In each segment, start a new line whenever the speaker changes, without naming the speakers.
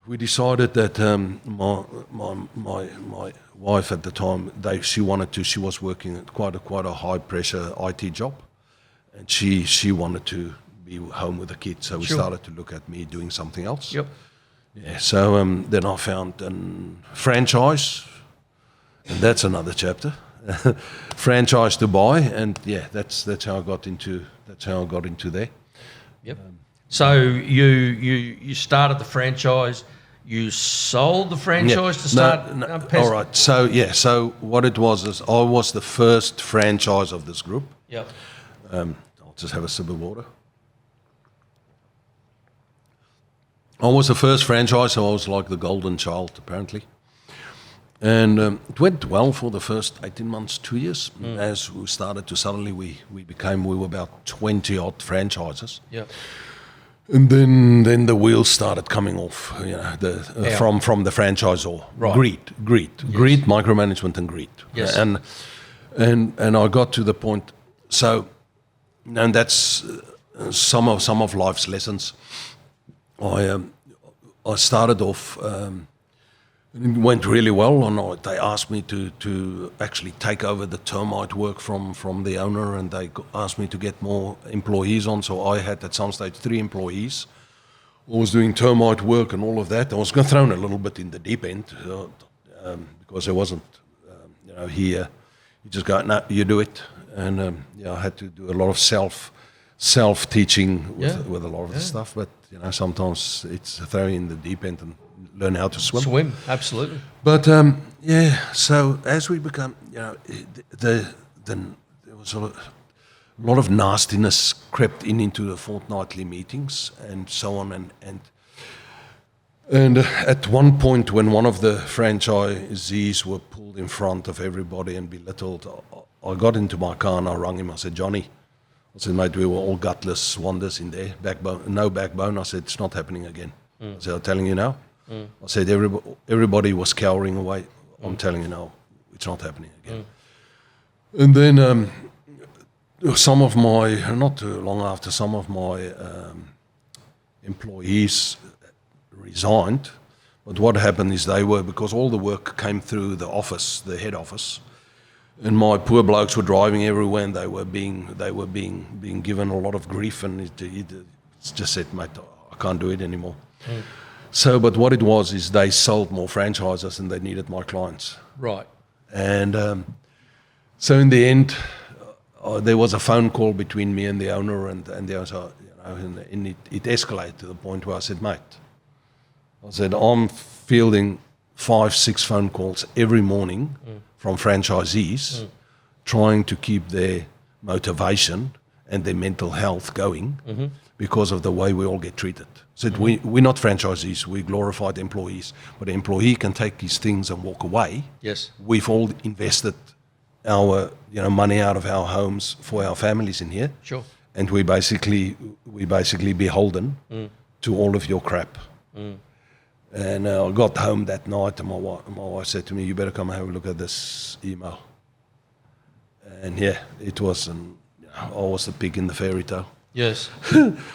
we decided that my wife at the time, she was working at quite a high pressure IT job, and she wanted to be home with the kids. So we started to look at me doing something else.
Yep.
Yeah. So then I found a franchise, and that's another chapter. Franchise to buy, and yeah, that's how I got into there.
Yep. So you started the franchise. You sold the franchise to start.
All right. So what it was is I was the first franchise of this group.
Yep.
I'll just have a sip of water. I was the first franchise, so I was like the golden child, apparently. And it went well for the first 18 months, 2 years. As we started to suddenly, we were about 20 odd franchises.
Yeah.
And then the wheels started coming off, from the franchisor.
Right.
Greed, micromanagement, and greed.
Yes.
And I got to the point. So, and that's some of life's lessons. I started off. It went really well, and they asked me to actually take over the termite work from the owner, and they asked me to get more employees on. So I had at some stage 3 employees. I was doing termite work and all of that. I was thrown a little bit in the deep end because there wasn't, here. You just go, no, you do it, and I had to do a lot of self-teaching with a lot of the stuff. But sometimes it's throw in the deep end and learn how to swim.
Swim, absolutely.
But so as we become, there was a lot of nastiness crept into the fortnightly meetings and so on, and at one point when one of the franchisees were pulled in front of everybody and belittled, I got into my car and I rang him. I said, Johnny, I said, mate, we were all gutless wonders in there, no backbone. I said, it's not happening again. I said, I'm telling you now. I said, everybody was cowering away. I'm telling you now, it's not happening again. And then not too long after, some of my employees resigned. But what happened is because all the work came through the office, the head office, and my poor blokes were driving everywhere, and they were being given a lot of grief, and he just said, mate, I can't do it anymore. So, but what it was is they sold more franchises and they needed my clients.
Right.
And so in the end, there was a phone call between me and the owner, and there was and it escalated to the point where I said, mate, I said, I'm fielding 5-6 phone calls every morning from franchisees trying to keep their motivation and their mental health going because of the way we all get treated. So we're not franchisees, we're glorified employees, but an employee can take his things and walk away.
Yes.
We've all invested our money out of our homes for our families in here.
Sure.
And we basically beholden to all of your crap. And I got home that night and my wife said to me, you better come and have a look at this email. And yeah, it was I was the pig in the fairy tale.
Yes.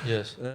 Yes.